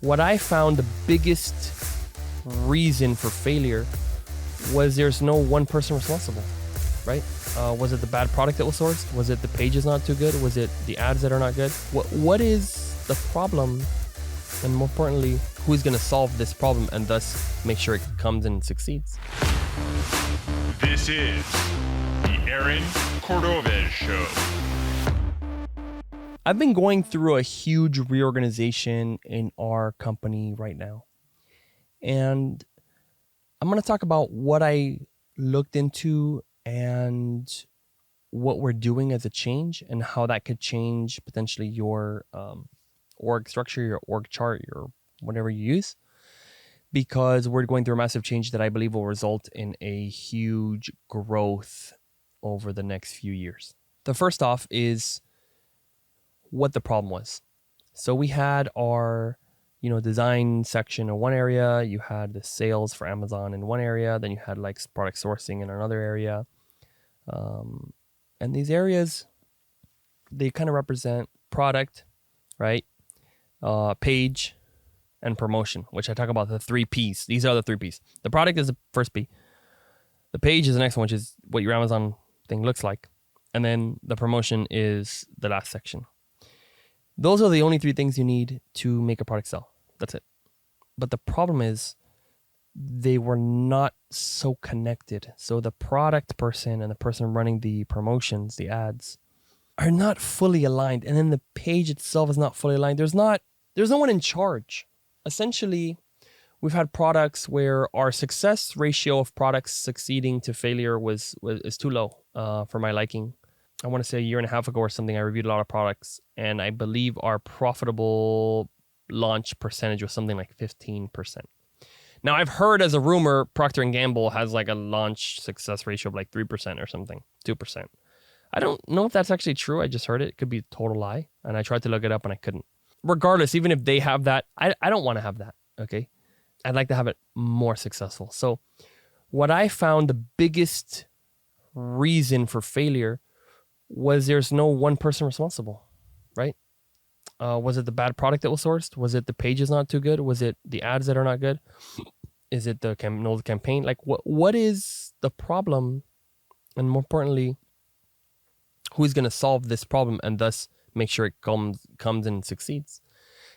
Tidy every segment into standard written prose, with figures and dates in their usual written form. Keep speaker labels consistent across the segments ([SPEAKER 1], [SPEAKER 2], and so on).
[SPEAKER 1] What I found the biggest reason for failure was there's no one person responsible, right? Was it the bad product that was sourced? Was it the pages not too good? Was it the ads that are not good? What is the problem? And more importantly, who's going to solve this problem and thus make sure it comes and succeeds?
[SPEAKER 2] This is the Aaron Cordovez Show.
[SPEAKER 1] I've been going through a huge reorganization in our company right now. And I'm going to talk about what I looked into and what we're doing as a change and how that could change potentially your org structure, your org chart, your whatever you use, because we're going through a massive change that I believe will result in a huge growth over the next few years. The first off is what the problem was. So we had our, design section in one area. You had the sales for Amazon in one area. Then you had like product sourcing in another area. And these areas, they kind of represent product, right? Page and promotion, which I talk about the 3 Ps. These are the 3 Ps. The product is the first P. The page is the next one, which is what your Amazon thing looks like. And then the promotion is the last section. Those are the only 3 things you need to make a product sell. That's it. But the problem is they were not so connected. So the product person and the person running the promotions, the ads, are not fully aligned. And then the page itself is not fully aligned. There's no one in charge. Essentially, we've had products where our success ratio of products succeeding to failure is too low for my liking. I want to say a year and a half ago or something, I reviewed a lot of products, and I believe our profitable launch percentage was something like 15%. Now, I've heard as a rumor, Procter & Gamble has like a launch success ratio of like 3% or something, 2%. I don't know if that's actually true. I just heard it. It could be a total lie, and I tried to look it up and I couldn't. Regardless, even if they have that, I don't want to have that, okay? I'd like to have it more successful. So what I found the biggest reason for failure was there's no one person responsible, right? Was it the bad product that was sourced? Was it the pages not too good? Was it the ads that are not good? Is it the campaign? Like what is the problem? And more importantly, who's going to solve this problem and thus make sure it comes and succeeds?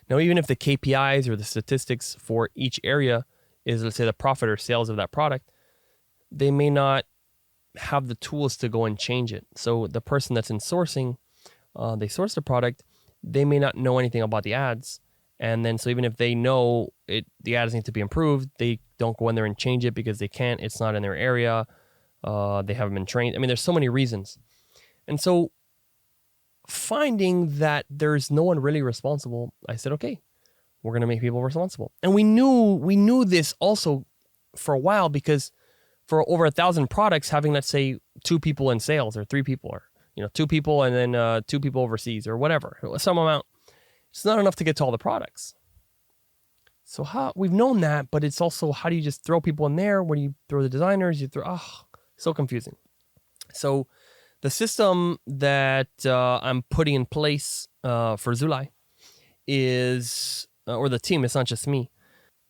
[SPEAKER 1] Now, even if the KPIs or the statistics for each area is, let's say, the profit or sales of that product, they may not have the tools to go and change it. So the person that's in sourcing, they source the product, they may not know anything about the ads. And then so even if they know the ads need to be improved, they don't go in there and change it because they can't. It's not in their area. They haven't been trained. I mean, there's so many reasons. And so finding that there's no one really responsible, I said, okay, we're going to make people responsible. And we knew this also for a while, because for over 1,000 products, having, let's say, 2 people in sales or 3 people, or 2 people and then 2 people overseas or whatever, some amount, it's not enough to get to all the products. So we've known that, but it's also, how do you just throw people in there? Where do you throw the designers? So confusing. So the system that I'm putting in place for Zulay is, or the team, it's not just me,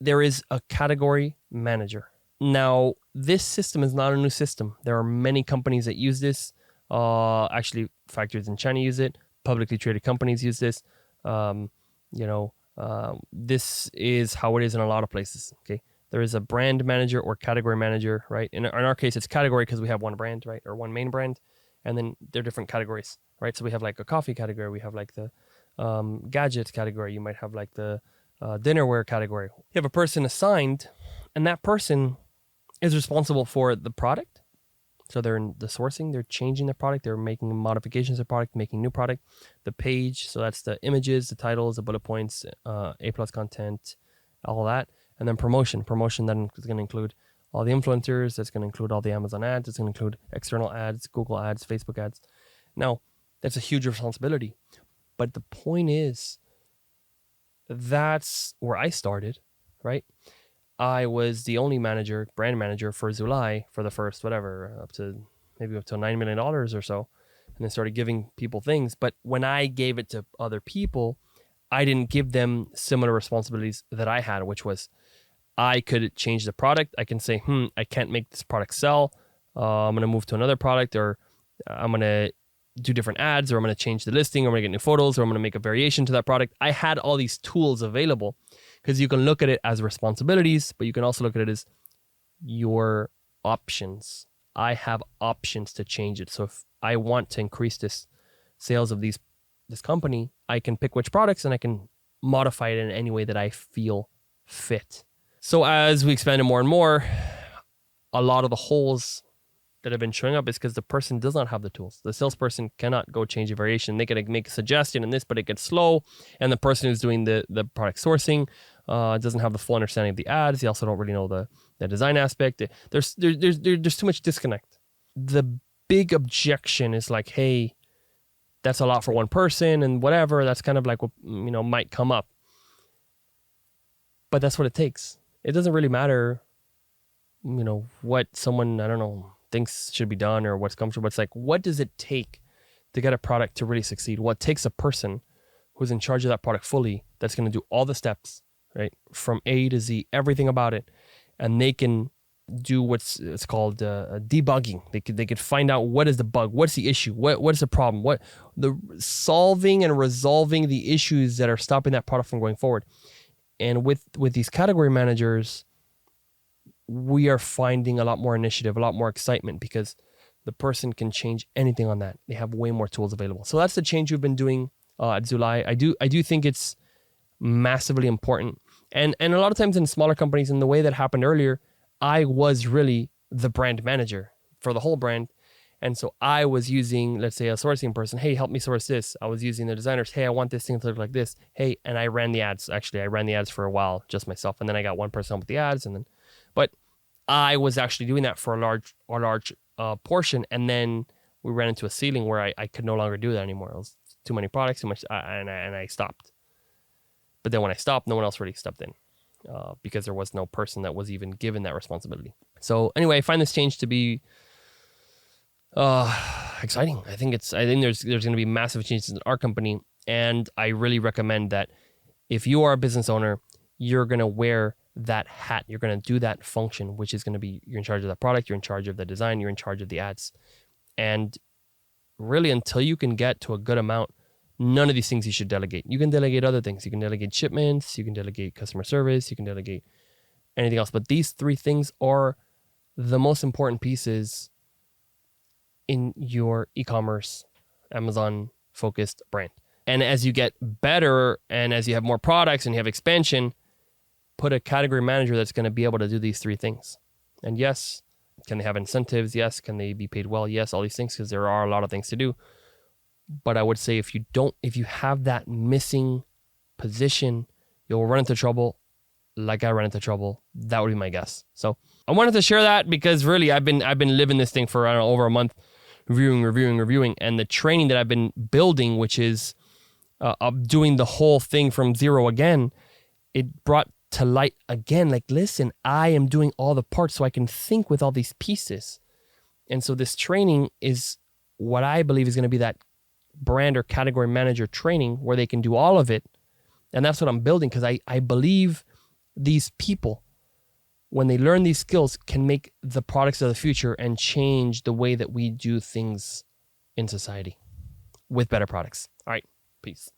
[SPEAKER 1] there is a category manager. Now, this system is not a new system. There are many companies that use this. Actually, factories in China use it. Publicly traded companies use this. This is how it is in a lot of places. Okay, there is a brand manager or category manager, right? In our case, it's category because we have one brand, right, or one main brand, and then there are different categories, right? So we have like a coffee category. We have like the gadgets category. You might have like the dinnerware category. You have a person assigned, and that person is responsible for the product. So they're in the sourcing, they're changing the product, they're making modifications to the product, making new product. The page, so that's the images, the titles, the bullet points, A+ content, all that. And then promotion that is going to include all the influencers, that's going to include all the Amazon ads, it's going to include external ads, Google ads, Facebook ads. Now, that's a huge responsibility. But the point is, that's where I started, right? I was the only brand manager for Zulay for the first, up to $9 million or so. And then started giving people things. But when I gave it to other people, I didn't give them similar responsibilities that I had, which was I could change the product. I can say, I can't make this product sell. I'm going to move to another product, or I'm going to do different ads, or I'm going to change the listing, or I'm going to get new photos, or I'm going to make a variation to that product. I had all these tools available because you can look at it as responsibilities, but you can also look at it as your options. I have options to change it. So if I want to increase this sales of this company, I can pick which products and I can modify it in any way that I feel fit. So as we expanded more and more, a lot of the holes that have been showing up is because the person does not have the tools. The salesperson cannot go change a variation. They can make a suggestion in this, but it gets slow. And the person who's doing the product sourcing doesn't have the full understanding of the ads. They also don't really know the design aspect. There's too much disconnect. The big objection is like, hey, that's a lot for one person and whatever. That's kind of like what, might come up. But that's what it takes. It doesn't really matter, what someone, I don't know, thinks should be done or what's comfortable. It's like, what does it take to get a product to really succeed? What takes a person who's in charge of that product fully, that's going to do all the steps, right? From A to Z, everything about it. And they can do it's called debugging. They could find out what is the bug, what's the issue, what is the problem, what the solving and resolving the issues that are stopping that product from going forward. And with these category managers, we are finding a lot more initiative, a lot more excitement, because the person can change anything on that. They have way more tools available. So that's the change we've been doing at Zulay. I do think it's massively important. And a lot of times in smaller companies, in the way that happened earlier, I was really the brand manager for the whole brand. And so I was using, let's say, a sourcing person. Hey, help me source this. I was using the designers. Hey, I want this thing to look like this. Hey, and I ran the ads. Actually, I ran the ads for a while, just myself. And then I got one person with the ads. But I was actually doing that for a large portion. And then we ran into a ceiling where I could no longer do that anymore. It was too many products, too much, and I stopped. But then when I stopped, no one else really stepped in because there was no person that was even given that responsibility. So anyway, I find this change to be exciting. I think there's going to be massive changes in our company, and I really recommend that if you are a business owner, you're going to wear that hat. You're going to do that function, which is going to be, you're in charge of the product, you're in charge of the design, you're in charge of the ads. And really, until you can get to a good amount, none of these things you should delegate. You can delegate other things. You can delegate shipments, you can delegate customer service, you can delegate anything else. But these three things are the most important pieces in your e-commerce, Amazon-focused brand. And as you get better and as you have more products and you have expansion, put a category manager that's going to be able to do these three things. And yes, can they have incentives? Yes. Can they be paid well? Yes, all these things, because there are a lot of things to do. But I would say if you have that missing position, you'll run into trouble like I ran into trouble. That would be my guess. So I wanted to share that because really I've been living this thing for, I don't know, over a month, reviewing. And the training that I've been building, which is doing the whole thing from zero again, it brought to light again, like, listen, I am doing all the parts so I can think with all these pieces. And so this training is what I believe is going to be that brand or category manager training where they can do all of it. And that's what I'm building, because I believe these people, when they learn these skills, can make the products of the future and change the way that we do things in society with better products. All right, peace.